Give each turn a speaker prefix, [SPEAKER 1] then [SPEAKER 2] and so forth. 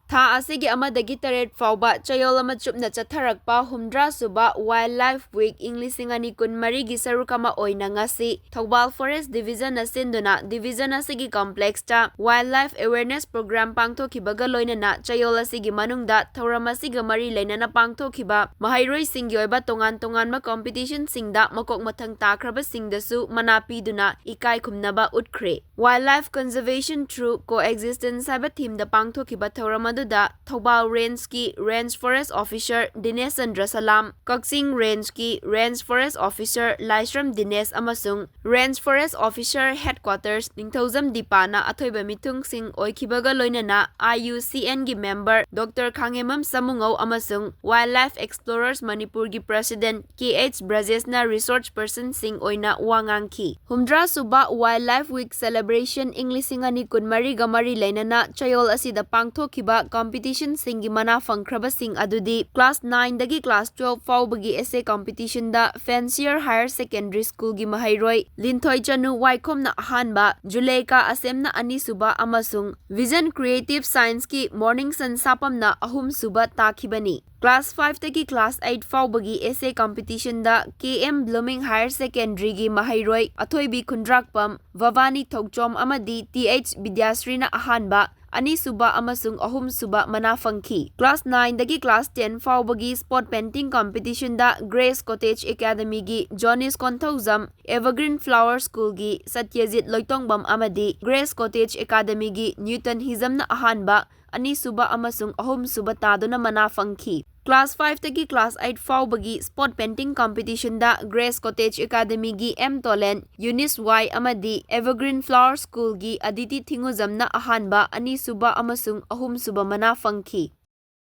[SPEAKER 1] ꯊꯥ ꯑꯁꯤꯒꯤ ꯑꯃꯗꯒꯤ 8 ꯐꯥꯎꯕ ꯆꯌꯣꯜ ꯑꯃ ꯆꯨꯞꯅ ꯆꯠꯊꯔꯛꯄ 70ꯁꯨꯕ ꯋꯥꯏꯜꯗꯂꯥꯏꯐ ꯋꯤꯛ ꯏꯪ 2024ꯒꯤ ꯁꯔꯨꯛ ꯑꯃ ꯑꯣꯏꯅ ꯉꯁꯤ ꯊꯧꯕꯥꯜ ꯐꯣꯔꯦꯁꯠ ꯗꯤꯚꯤꯖꯟꯅ ꯁꯤꯟꯗꯨꯅ ꯗꯤꯚꯤꯖꯟ ꯑꯁꯤꯒꯤ ꯀꯝꯄ꯭ꯂꯦꯛꯁꯇ ꯋꯥꯏꯜꯗꯂꯥꯏꯐ ꯑꯦꯋꯦꯌꯔꯅꯦꯁ ꯄ꯭ꯔꯣꯒ꯭ꯔꯥꯝ ꯄꯥꯡꯊꯣꯛꯈꯤꯕꯒ ꯂꯣꯏꯅꯅ ꯆꯌꯣꯜ ꯑꯁꯤꯒꯤ ꯃꯅꯨꯡꯗ ꯊꯧꯔꯝ ꯑꯁꯤꯒ ꯃꯔꯤ ꯂꯩꯅꯅ ꯄꯥꯡꯊꯣꯛꯈꯤꯕ ꯃꯍꯩꯔꯣꯏꯁꯤꯡꯒꯤ ꯑꯣꯏꯕ ꯇꯣꯉꯥꯟ-ꯇꯣꯉꯥꯟꯕ ꯀꯝꯄꯤꯇꯤꯁꯟꯁꯤꯡꯗ ꯃꯀꯣꯛ ꯃꯊꯪ ꯇꯥꯈ꯭ꯔꯕꯁꯤꯡꯗꯁꯨ ꯃꯅꯥ ꯄꯤꯗꯨꯅ ꯏꯀꯥꯏ ꯈꯨꯝꯅꯕ ꯎꯠꯈ꯭ꯔꯦ꯫ ꯋꯥꯏꯜꯗꯂꯥꯏꯐ ꯀꯟꯖꯔꯚꯦꯁꯟ ꯊ꯭ꯔꯨ ꯀꯣꯑꯦꯛꯖꯤꯁꯇꯦꯟꯁ ꯍꯥꯏꯕ ꯊꯤꯝꯗ ꯄꯥꯡꯊꯣꯛꯈꯤꯕ ꯊꯧꯔꯝ ꯑꯗꯨꯗ ꯊꯧꯕꯥꯜ ꯔꯦꯟꯖꯀꯤ range forest officer Dinesh Chandra Salam, Kakching ꯔꯦꯟꯖꯀꯤ range forest officer Laishram Dinesh ꯑꯃꯁꯨꯡ range forest officer headquarters Ningthoujam ꯗꯤꯄꯥꯅ ꯑꯊꯣꯏꯕ ꯃꯤꯊꯨꯡꯁꯤꯡ ꯑꯣꯏꯈꯤꯕꯒ ꯂꯣꯏꯅꯅ IUCNꯒꯤ ꯃꯦꯝꯕꯔ ꯗꯣꯛꯇꯔ ꯈꯥꯡꯉꯦꯝꯕꯝ ꯁꯃꯨꯉꯧ ꯑꯃꯁꯨꯡ ꯋꯥꯏꯜꯗꯂꯥꯏꯐ ꯑꯦꯛꯁꯄ꯭ꯂꯣꯔꯔꯁ ꯃꯅꯤꯄꯨꯔꯒꯤ ꯄ꯭ꯔꯁꯤꯗꯦꯟꯠ KH ꯕ꯭ꯔꯖꯦꯁꯅ ꯔꯤꯁꯣꯔꯁ ꯄꯔꯁꯟꯁꯤꯡ ꯑꯣꯏꯅ ꯋꯥ ꯉꯥꯡꯈꯤ꯫ 70ꯁꯨꯕ ꯋꯥꯏꯜꯗꯂꯥꯏꯐ ꯋꯤꯛ ꯁꯦꯂꯦꯕ꯭ꯔꯦꯁꯟ ꯏꯪ 2024ꯒ ꯃꯔꯤ ꯂꯩꯅꯅ ꯆꯌꯣꯜ ꯑꯁꯤꯗ ꯄꯥꯡꯊꯣꯛꯈꯤꯕ ꯀꯝꯄꯤꯇꯤꯁꯟꯁꯤꯡꯒꯤ ꯃꯅꯥ ꯐꯪꯈ꯭ꯔꯕꯁꯤꯡ ꯑꯗꯨꯗꯤ ꯀ꯭ꯂꯥꯁ 9ꯗꯒꯤ ꯀ꯭ꯂꯥꯁ 12 ꯐꯥꯎꯕꯒꯤ ꯑꯦꯁꯦ ꯀꯝꯄꯤꯇꯤꯁꯟꯗ ꯐꯦꯟꯁꯤꯌꯔ ꯍꯥꯌꯔ ꯁꯦꯀꯦꯟꯗꯔꯤ ꯁ꯭ꯀꯨꯜꯒꯤ ꯃꯍꯩꯔꯣꯏ ꯂꯤꯟꯊꯣꯏ ꯆꯅꯨ ꯋꯥꯏꯈꯣꯝꯅ ꯑꯍꯥꯟꯕ, ꯖꯨꯂꯩꯀꯥ ꯑꯁꯦꯝꯅ ꯑꯅꯤꯁꯨꯕ ꯑꯃꯁꯨꯡ ꯚꯤꯖꯟ ꯀ꯭ꯔꯤꯌꯦꯇꯤꯚ ꯁꯥꯏꯟꯁꯀꯤ ꯃꯣꯔꯅꯤꯡ ꯁꯟ ꯁꯥꯄꯝꯅ ꯑꯍꯨꯝꯁꯨꯕ ꯇꯥꯈꯤꯕꯅꯤ꯫ ꯀ꯭ꯂꯥꯁ 5ꯇꯒꯤ ꯀ꯭ꯂꯥꯁ 8 ꯐꯥꯎꯕꯒꯤ ꯑꯦꯁꯦ ꯀꯝꯄꯤꯇꯤꯁꯟꯗ KM ꯕ꯭ꯂꯨꯃꯤꯡ ꯍꯥꯌꯔ ꯁꯦꯀꯦꯟꯗꯔꯤꯒꯤ ꯃꯍꯩꯔꯣꯏ ꯑꯊꯣꯏꯕꯤ ꯈꯨꯟꯗ꯭ꯔꯥꯛꯄꯝ, ꯚꯕꯥꯅꯤ ꯊꯣꯛꯆꯣꯝ ꯑꯃꯗꯤ TH ꯕꯤꯗ꯭ꯌꯥꯁ꯭ꯔꯤꯅ ꯑꯍꯥꯟꯕ, ꯑꯅꯤꯁꯨꯕ ꯑꯃꯁꯨꯡ ꯑꯍꯨꯝꯁꯨꯕ ꯃꯅꯥ ꯐꯪꯈꯤ꯫ ꯀ꯭ꯂꯥꯁ 9ꯗꯒꯤ ꯀ꯭ꯂꯥꯁ 10 ꯐꯥꯎꯕꯒꯤ ꯁ꯭ꯄꯣꯠ ꯄꯦꯟꯇꯤꯡ ꯀꯝꯄꯤꯇꯤꯁꯟꯗ ꯒ꯭ꯔꯦꯁ ꯀꯣꯇꯦꯖ ꯑꯦꯀꯥꯗꯃꯤꯒꯤ ꯖꯣꯅꯤꯁ ꯀꯣꯟꯊꯧꯖꯝ, ꯑꯦꯚꯔꯒ꯭ꯔꯤꯟ ꯐ꯭ꯂꯥꯋꯔ ꯁ꯭ꯀꯨꯜꯒꯤ ꯁꯇ꯭ꯌꯖꯤꯠ ꯂꯣꯏꯇꯣꯡꯕꯝ ꯑꯃꯗꯤ ꯒ꯭ꯔꯦꯁ ꯀꯣꯇꯦꯖ ꯑꯦꯀꯥꯗꯃꯤꯒꯤ ꯅ꯭ꯌꯨꯇꯟ ꯍꯤꯖꯝꯅ ꯑꯍꯥꯟꯕ, ꯑꯅꯤꯁꯨꯕ ꯑꯃꯁꯨꯡ ꯑꯍꯨꯝꯁꯨꯕ ꯇꯥꯗꯨꯅ ꯃꯅꯥ ꯐꯪꯈꯤ꯫ ꯀ꯭ꯂꯥꯁ 5ꯇꯒꯤ ꯀ꯭ꯂꯥꯁ 8 ꯐꯥꯎꯕꯒꯤ ꯁ꯭ꯄꯣꯠ ꯄꯦꯟꯇꯤꯡ ꯀꯝꯄꯤꯇꯤꯁꯟꯗ ꯒ꯭ꯔꯦꯁ ꯀꯣꯇꯦꯖ ꯑꯦꯀꯥꯗꯃꯤꯒꯤ M. ꯇꯣꯂꯦꯟ, ꯌꯨꯅꯤꯁ Y. ꯑꯃꯗꯤ ꯑꯦꯚꯔꯒ꯭ꯔꯤꯟ ꯐ꯭ꯂꯥꯋꯔ ꯁ꯭ꯀꯨꯜꯒꯤ ꯑꯗꯤꯇꯤ ꯊꯤꯉꯨꯖꯝꯅ ꯑꯍꯥꯟꯕ, ꯑꯅꯤꯁꯨꯕ ꯑꯃꯁꯨꯡ ꯑꯍꯨꯝꯁꯨꯕ ꯃꯅꯥ ꯐꯪꯈꯤ꯫